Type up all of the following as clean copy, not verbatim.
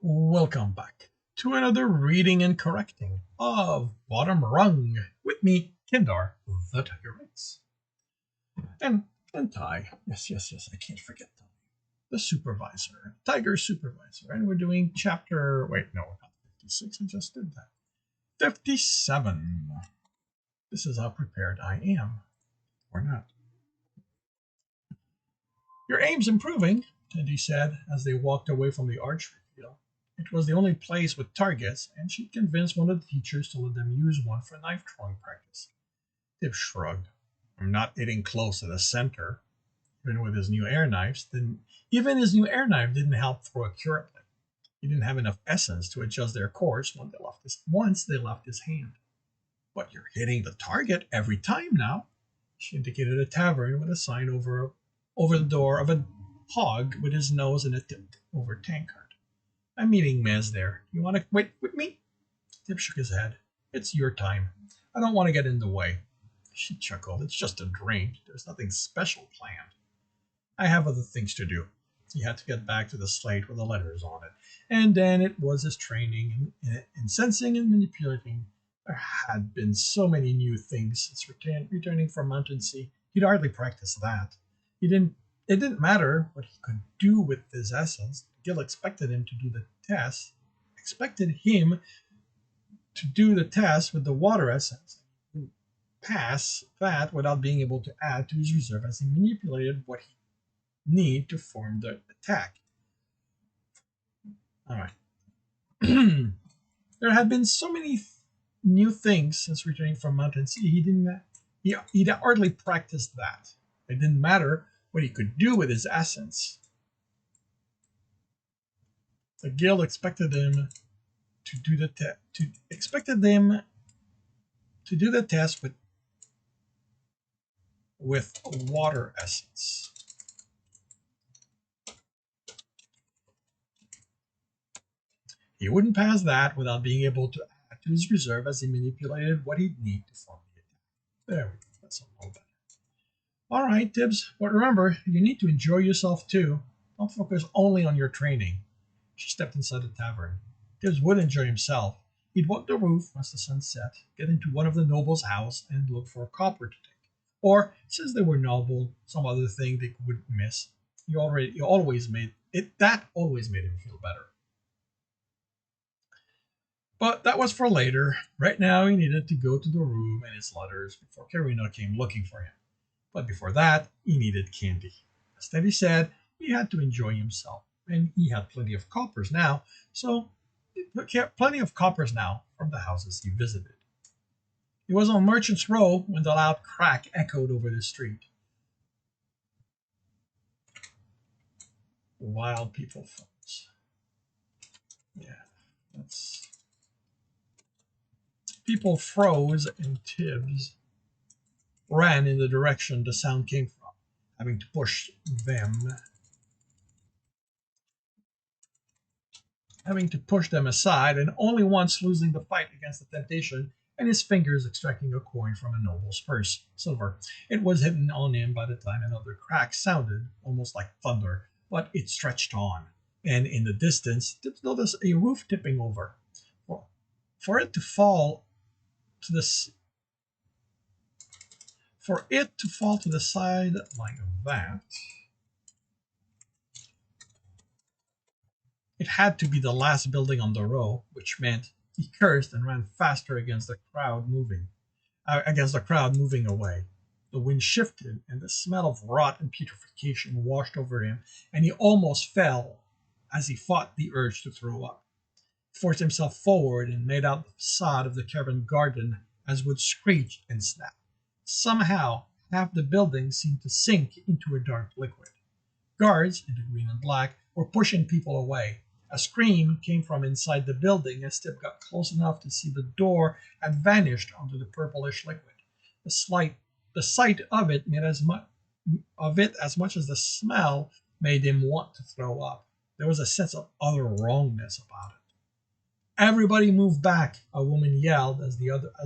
Welcome back to another reading and correcting of Bottom Rung with me, Kindar, the Tiger Rates. And Ty, yes, I can't forget Ty, the supervisor, Tiger supervisor. And we're doing chapter, wait, no, not 56, I just did that. 57. This is how prepared I am, or not. Your aim's improving, Tindy said as they walked away from the archery field. It was the only place with targets, and she'd convinced one of the teachers to let them use one for knife throwing practice. Tib shrugged. I'm not hitting close to the center. Even with his new air knives, even his new air knife didn't help throw accurately. He didn't have enough essence to adjust their course once they left his hand. But you're hitting the target every time now. She indicated a tavern with a sign over the door of a hog with his nose in a tipped over tankard. I'm meeting Mez there. You want to wait with me? Tib shook his head. It's your time. I don't want to get in the way. She chuckled. It's just a drink. There's nothing special planned. I have other things to do. He had to get back to the slate with the letters on it. And then it was his training in sensing and manipulating. There had been so many new things since returning from Mountain Sea. He'd hardly practiced that. It didn't matter what he could do with his essence. Gil expected him to do the test. Expected him to do the test with the water essence. Pass that without being able to add to his reserve as he manipulated what he need to form the attack. All right. There had been so many new things since returning from Mountain Sea. He'd hardly practiced that. It didn't matter what he could do with his essence. The guild expected them to do the test with water essence. He wouldn't pass that without being able to add to his reserve as he manipulated what he'd need to form the attack. There we go. That's a little better. All right, Tibs, but remember, you need to enjoy yourself too. Don't focus only on your training. She stepped inside the tavern. Tibs would enjoy himself. He'd walk the roof once the sun set, get into one of the nobles' house, and look for a copper to take. Or, since they were noble, some other thing they wouldn't miss. That always made him feel better. But that was for later. Right now, he needed to go to the room and his letters before Karina came looking for him. But before that, he needed candy. As Teddy said, he had to enjoy himself, and he had plenty of coppers now from the houses he visited. He was on Merchant's Row when the loud crack echoed over the street. Wild people phones. Yeah, that's... People froze and Tibs ran in the direction the sound came from, having to push them aside, and only once losing the fight against the temptation and his fingers extracting a coin from a noble's purse, silver. It was hidden on him by the time another crack sounded, almost like thunder, but it stretched on, and in the distance, Tibs noticed a roof tipping over. For it to fall to the side like that, it had to be the last building on the row, which meant he cursed and ran faster against the crowd moving away. The wind shifted, and the smell of rot and putrefaction washed over him, and he almost fell as he fought the urge to throw up. He forced himself forward and made out the facade of the cavern garden as wood screeched and snapped. Somehow, half the building seemed to sink into a dark liquid. Guards, in the green and black, were pushing people away. A scream came from inside the building as Tib got close enough to see the door had vanished under the purplish liquid. The sight of it as much as the smell made him want to throw up. There was a sense of utter wrongness about it. Everybody move back, a woman yelled as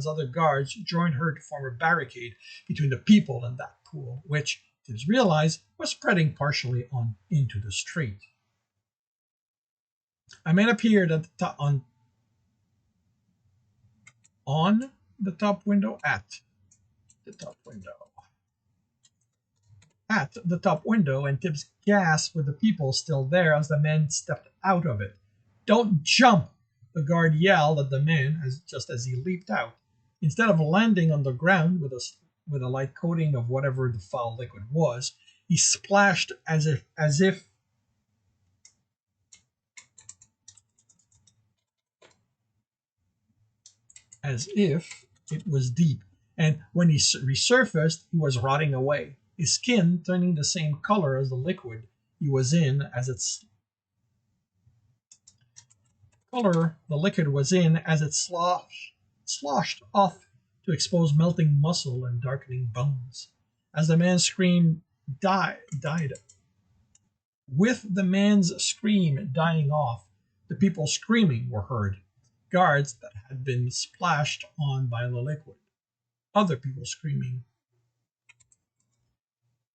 other guards joined her to form a barricade between the people and that pool, which, Tibbs realized, was spreading partially on into the street. A man appeared at the top on the top window at the top window. At the top window, and Tibs gasped with the people still there as the man stepped out of it. "Don't jump!" the guard yelled at the man just as he leaped out. Instead of landing on the ground with a light coating of whatever the foul liquid was, he splashed as if it was deep, and when he resurfaced, he was rotting away, his skin turning the same color as the liquid he was in as its color the liquid was in as it sloshed off to expose melting muscle and darkening bones. As the man's scream died, with the man's scream dying off, the people screaming were heard. Guards that had been splashed on by the liquid. Other people screaming.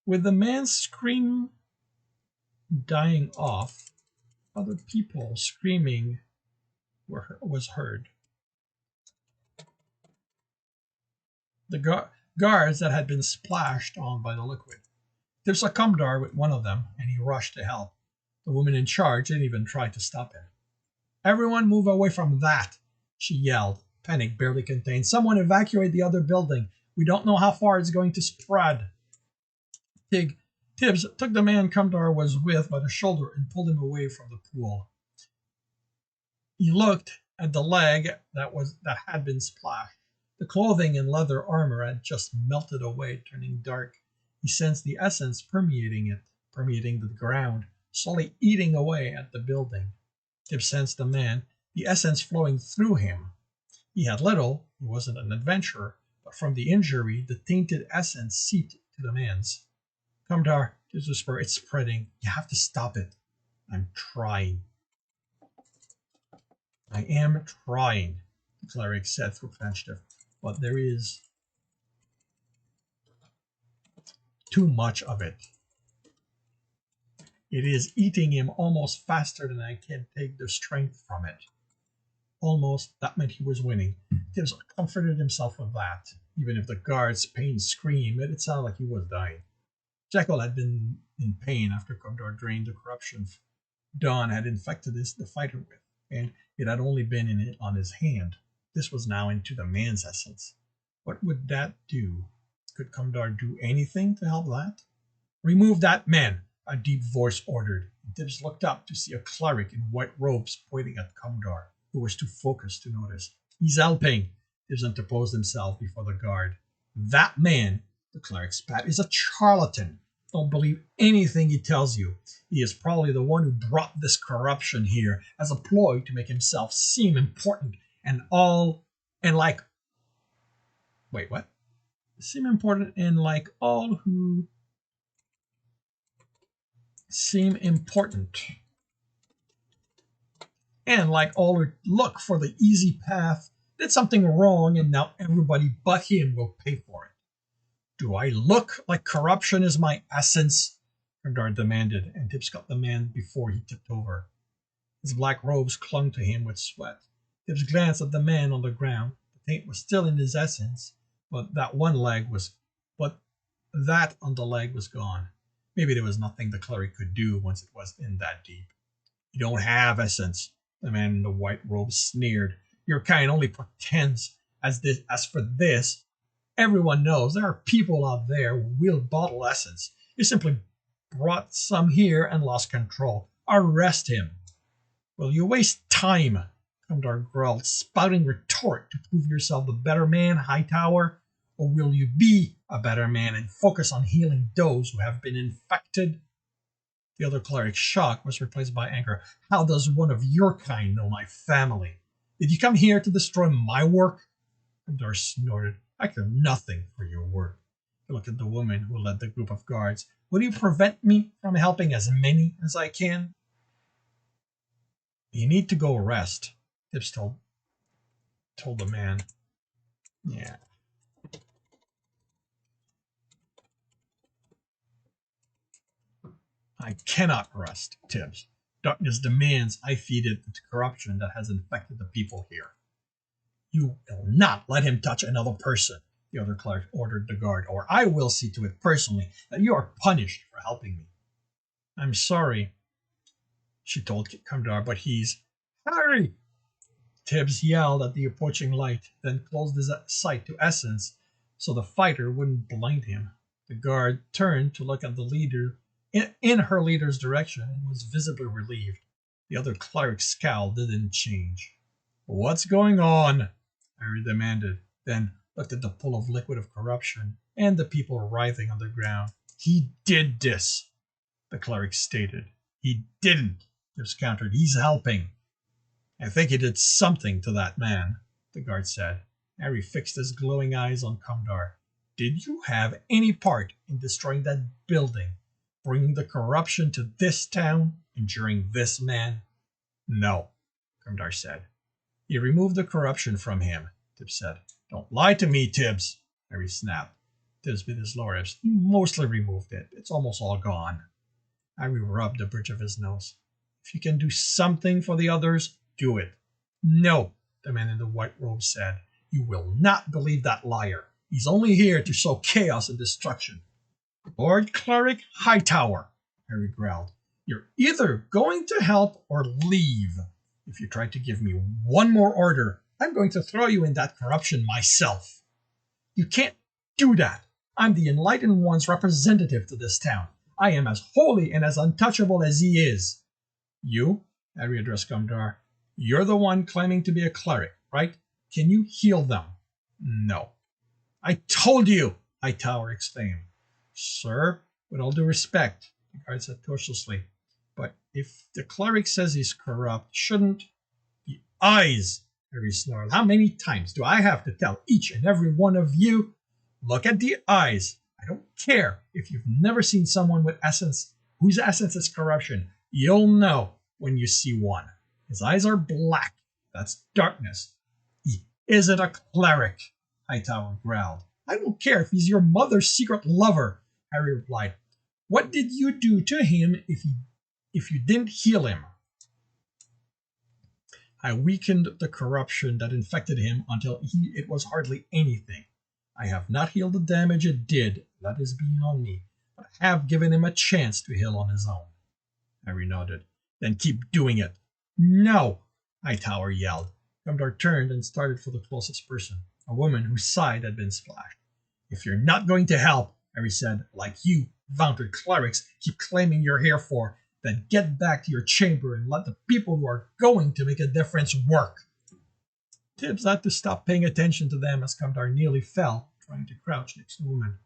With the man's scream dying off, other people screaming was heard. The guards that had been splashed on by the liquid. There was a Commodore with one of them, and he rushed to help. The woman in charge didn't even try to stop him. "Everyone move away from that," she yelled, panic barely contained. "Someone evacuate the other building. We don't know how far it's going to spread." Tibbs took the man Commodore was with by the shoulder and pulled him away from the pool. He looked at the leg that had been splashed. The clothing and leather armor had just melted away, turning dark. He sensed the essence permeating the ground, slowly eating away at the building. Tibbs sensed the man, the essence flowing through him. He had little, he wasn't an adventurer, but from the injury, the tainted essence seeped to the man's. "Commodore," Tibbs whispered, "it's spreading. You have to stop it." "I'm trying." "I am trying," the cleric said through clenched teeth, "but there is too much of it. It is eating him almost faster than I can take the strength from it." Almost, that meant he was winning. Tibbs comforted himself with that. Even if the guard's pained scream made it sound like he was dying. Jekyll had been in pain after Commodore drained the corruption Dawn had infected the fighter with, and it had only been on his hand. This was now into the man's essence. What would that do? Could Commodore do anything to help that? "Remove that man," a deep voice ordered. Tibbs looked up to see a cleric in white robes pointing at Commodore, who was too focused to notice. "He's helping." Tibbs interposed himself before the guard. "That man," the cleric spat, "is a charlatan. Don't believe anything he tells you. He is probably the one who brought this corruption here as a ploy to make himself seem important and all and like wait, what? Seem important and like all who seem important. And like all who look for the easy path did something wrong and now everybody but him will pay for it." "Do I look like corruption is my essence?" Commodore demanded, and Tibbs got the man before he tipped over. His black robes clung to him with sweat. Tibbs glanced at the man on the ground. The taint was still in his essence, but that on the leg was gone. Maybe there was nothing the cleric could do once it was in that deep. "You don't have essence," the man in the white robe sneered. "Your kind only pretends. As for this, everyone knows there are people out there who will bottle essence. You simply brought some here and lost control. Arrest him." "Will you waste time?" Commodore growled, "spouting rhetoric to prove yourself the better man, Hightower? Or will you be a better man and focus on healing those who have been infected?" The other cleric's shock was replaced by anger. "How does one of your kind know my family? Did you come here to destroy my work?" Commodore snorted. "I care nothing for your work." He looked at the woman who led the group of guards. "Will you prevent me from helping as many as I can?" "You need to go rest," Tibbs told the man. "Yeah." "I cannot rest, Tibbs. Darkness demands I feed it the corruption that has infected the people here. You will not let him touch another person, the other clerk ordered the guard, or I will see to it personally that you are punished for helping me. I'm sorry, she told Kamdar, but he's... Harry! Tibs yelled at the approaching light, then closed his sight to essence so the fighter wouldn't blind him. The guard turned to look at the leader in her leader's direction and was visibly relieved. The other cleric's scowl didn't change. What's going on? Harry demanded, then looked at the pool of liquid of corruption and the people writhing on the ground. He did this, the cleric stated. He didn't, Tibs countered. He's helping. I think he did something to that man, the guard said. Harry fixed his glowing eyes on Kamdar. Did you have any part in destroying that building, bringing the corruption to this town, injuring this man? No, Kamdar said. He removed the corruption from him, Tibs said. Don't lie to me, Tibs, Harry snapped. Tibs bit his lower lips. He mostly removed it. It's almost all gone. Harry rubbed the bridge of his nose. If you can do something for the others, do it. No, the man in the white robe said. You will not believe that liar. He's only here to sow chaos and destruction. Lord Cleric Hightower, Harry growled. You're either going to help or leave. If you try to give me one more order, I'm going to throw you in that corruption myself. You can't do that. I'm the Enlightened One's representative to this town. I am as holy and as untouchable as he is. You, Harry addressed Kamdar, you're the one claiming to be a cleric, right? Can you heal them? No. I told you, Hightower exclaimed. Sir, with all due respect, the guard said cautiously, but if the cleric says he's corrupt, shouldn't... The eyes, Harry snarled. How many times do I have to tell each and every one of you? Look at the eyes. I don't care if you've never seen someone with essence, whose essence is corruption. You'll know when you see one. His eyes are black. That's darkness. He isn't a cleric, Hightower growled. I don't care if he's your mother's secret lover, Harry replied. What did you do to him if you didn't heal him? I weakened the corruption that infected him until it was hardly anything. I have not healed the damage it did, that is beyond me, but I have given him a chance to heal on his own. Harry nodded. Then keep doing it. No, Hightower yelled. Kamdar turned and started for the closest person, a woman whose side had been splashed. If you're not going to help, Harry said, like you vaunted clerics keep claiming you're here for, then get back to your chamber and let the people who are going to make a difference work. Tibs had to stop paying attention to them as Kamdar nearly fell, trying to crouch next to the woman.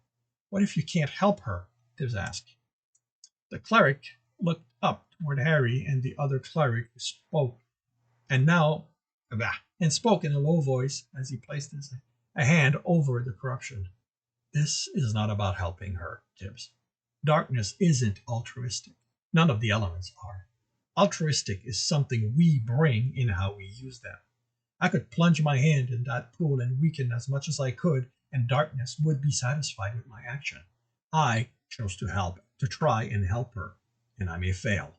What if you can't help her? Tibs asked. The cleric looked up toward Harry and the other cleric who spoke, and spoke in a low voice as he placed a hand over the corruption. This is not about helping her, Tibs. Darkness isn't altruistic. None of the elements are. Altruistic is something we bring in how we use them. I could plunge my hand in that pool and weaken as much as I could, and darkness would be satisfied with my action. I chose to help, to try and help her, and I may fail.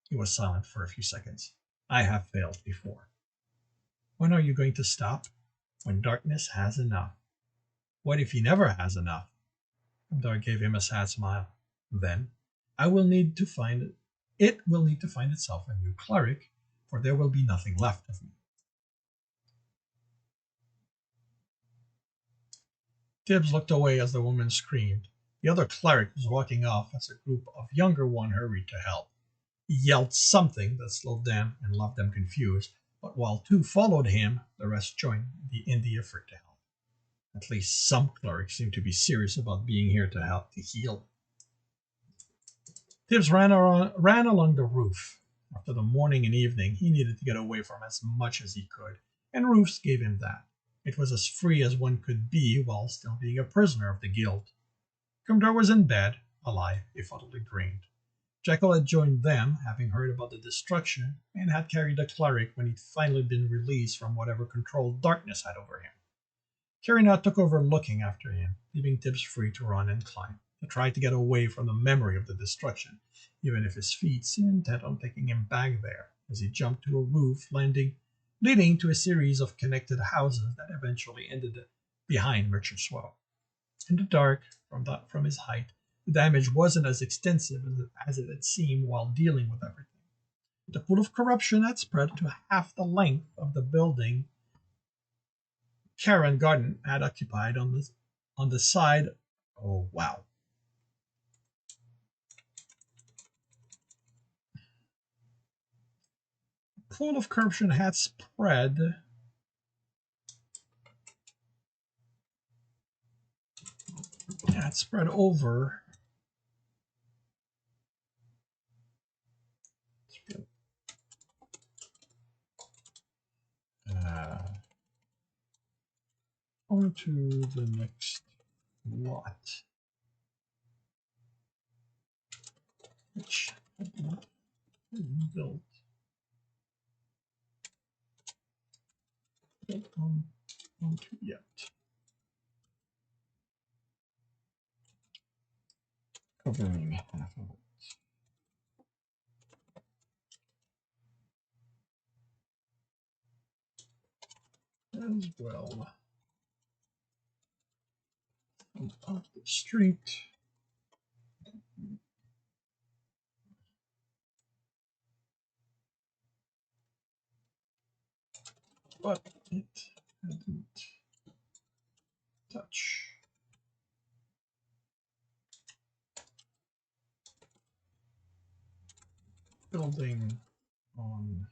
He was silent for a few seconds. I have failed before. When are you going to stop? When darkness has enough. What if he never has enough? Kamdar gave him a sad smile. Then it will need to find itself a new cleric, for there will be nothing left of me. Tibs looked away as the woman screamed. The other cleric was walking off as a group of younger ones hurried to help. He yelled something that slowed them and left them confused, but while two followed him, the rest joined in the effort to help. At least some clerics seemed to be serious about being here to help, to heal. Tibs ran along the roof. After the morning and evening, he needed to get away from as much as he could, and roofs gave him that. It was as free as one could be while still being a prisoner of the guild. Kamdar was in bed, alive, if utterly drained. Jekyll had joined them, having heard about the destruction, and had carried the cleric when he'd finally been released from whatever control darkness had over him. Carina took over looking after him, leaving Tibs free to run and climb. to try to get away from the memory of the destruction, even if his feet seemed intent on taking him back there as he jumped to a roof leading to a series of connected houses that eventually ended behind Merchant Swell. In the dark, from his height, the damage wasn't as extensive as it had seemed while dealing with everything. The pool of corruption had spread to half the length of the building Karen Garden had occupied on the side. Oh wow. The pool of corruption had spread over uh, onto the next lot, which had not been built onto yet. Covering half of it. As well. Up the street. But it hadn't touched building on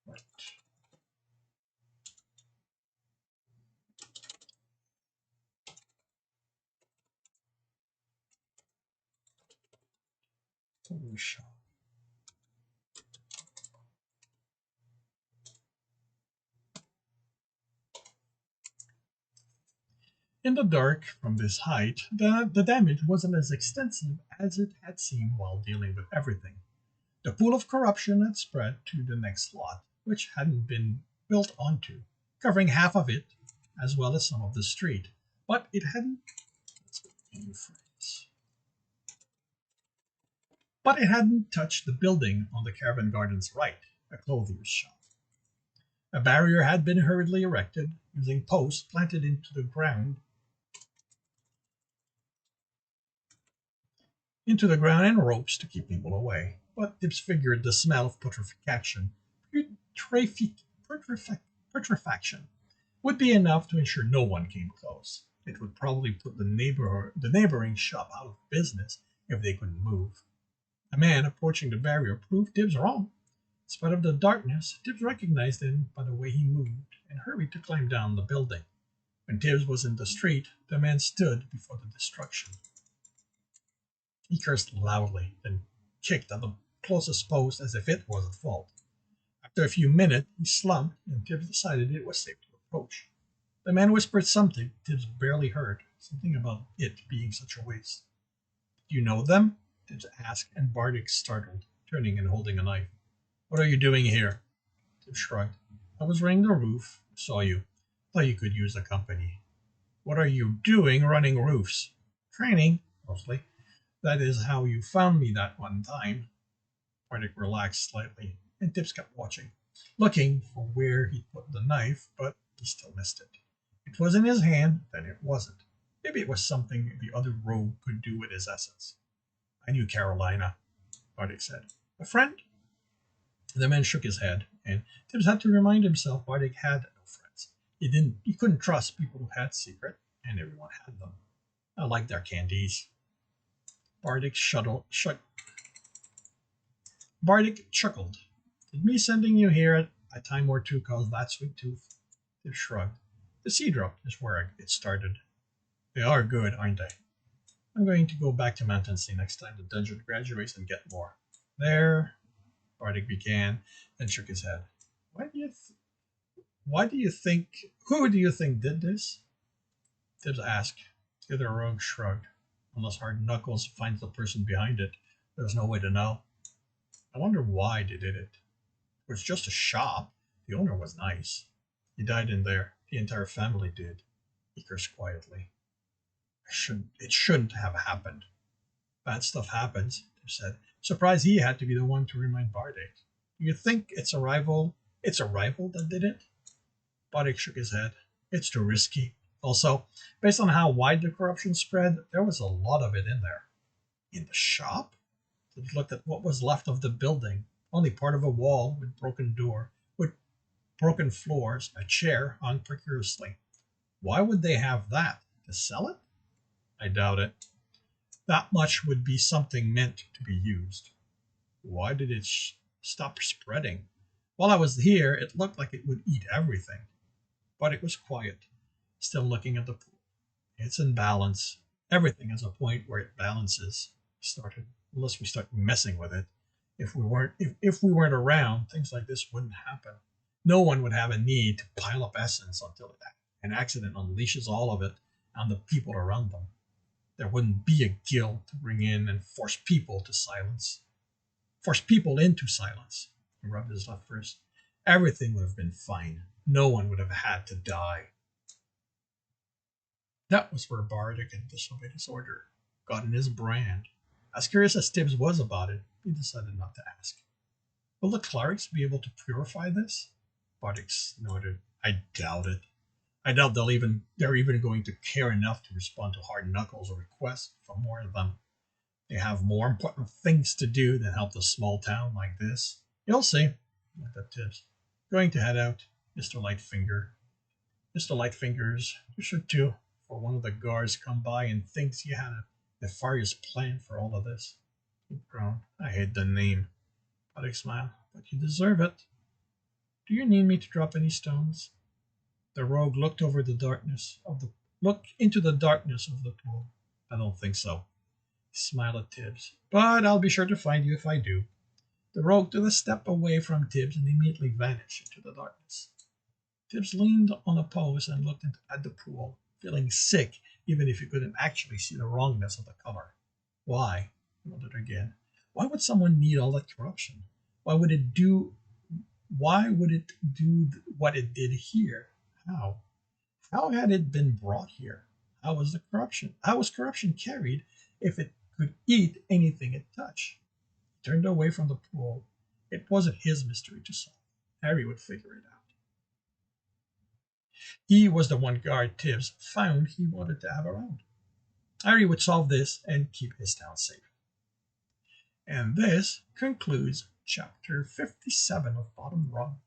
right. Solution. In the dark, from this height, the damage wasn't as extensive as it had seemed while dealing with everything. The pool of corruption had spread to the next lot, which hadn't been built onto, covering half of it as well as some of the street. But it hadn't. But it hadn't touched the building on the Caravan Garden's right, a clothier's shop. A barrier had been hurriedly erected, using posts planted into the ground and ropes to keep people away. But Tibs figured the smell of putrefaction would be enough to ensure no one came close. It would probably put the neighboring shop out of business if they couldn't move. A man approaching the barrier proved Tibs wrong. In spite of the darkness, Tibs recognized him by the way he moved and hurried to climb down the building. When Tibs was in the street, the man stood before the destruction. He cursed loudly, then kicked at the closest post as if it was at fault. After a few minutes, he slumped, and Tibs decided it was safe to approach. The man whispered something Tibs barely heard, something about it being such a waste. Do you know them? Tibs asked, and Bardic startled, turning and holding a knife. What are you doing here? Tibs shrugged. I was running the roof. Saw you. Thought you could use the company. What are you doing running roofs? Training, mostly. That is how you found me that one time. Bardic relaxed slightly, and Tibs kept watching, looking for where he'd put the knife, but he still missed it. It was in his hand, then it wasn't. Maybe it was something the other rogue could do with his essence. I knew Carolina, Bardic said. A friend? The man shook his head, and Tibs had to remind himself Bardic had no friends. He couldn't trust people who had secrets, and everyone had them. I liked their candies. Bardic chuckled. Did me sending you here at a time or two cause that sweet tooth? Tibs shrugged. The Seadrop is where it started. They are good, aren't they? I'm going to go back to Mountain Sea next time the dungeon graduates and get more. There, Bardic began, then shook his head. Why do you think? Who do you think did this? Tibs asked. The other rogue shrugged. Unless Hard Knuckles finds the person behind it, there's no way to know. I wonder why they did it. It was just a shop. The owner was nice. He died in there. The entire family did. He cursed quietly. It shouldn't have happened. Bad stuff happens, they said. Surprised he had to be the one to remind Bardic. Do you think it's a rival? It's a rival that did it? Bardic shook his head. It's too risky. Also, based on how wide the corruption spread, there was a lot of it in there. In the shop? They looked at what was left of the building. Only part of a wall with broken door, with broken floors, a chair hung precariously. Why would they have that? To sell it? I doubt it. That much would be something meant to be used. Why did it stop spreading? While I was here, it looked like it would eat everything. But it was quiet, still looking at the pool. It's in balance. Everything has a point where it balances. Unless we start messing with it. If we weren't around, things like this wouldn't happen. No one would have a need to pile up essence until an accident unleashes all of it on the people around them. There wouldn't be a guild to bring in and force people into silence. He rubbed his left wrist. Everything would have been fine. No one would have had to die. That was where Bardic had disobeyed his order, got in his brand. As curious as Tibs was about it, he decided not to ask. Will the clerics be able to purify this? Bardic snorted. I doubt it. I doubt they're even going to care enough to respond to hard knuckles or requests from more of them. They have more important things to do than help a small town like this. You'll see. Looked at Tibs. Going to head out, Mr. Lightfinger. Mr. Lightfingers, you should too, for one of the guards come by and thinks you had a nefarious plan for all of this. He groaned. I hate the name. Bardic smiled. But you deserve it. Do you need me to drop any stones? The rogue looked into the darkness of the pool. I don't think so. He smiled at Tibs. But I'll be sure to find you if I do. The rogue took a step away from Tibs and immediately vanished into the darkness. Tibs leaned on a post and looked at the pool, feeling sick even if he couldn't actually see the wrongness of the color. Why? He wondered again. Why would someone need all that corruption? Why would it do what it did here? How? How had it been brought here? How was corruption carried if it could eat anything it touched? He turned away from the pool. It wasn't his mystery to solve. Harry would figure it out. He was the one guard Tibs found he wanted to have around. Harry would solve this and keep his town safe. And this concludes chapter 57 of Bottom Rung.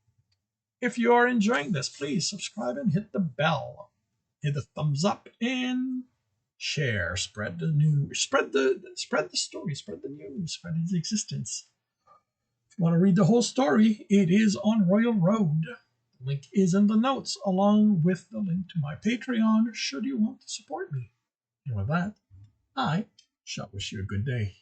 If you are enjoying this, please subscribe and hit the bell. Hit the thumbs up and share. Spread the news. Spread the story. Spread the news. Spread its existence. If you want to read the whole story, it is on Royal Road. The link is in the notes, along with the link to my Patreon, should you want to support me. And with that, I shall wish you a good day.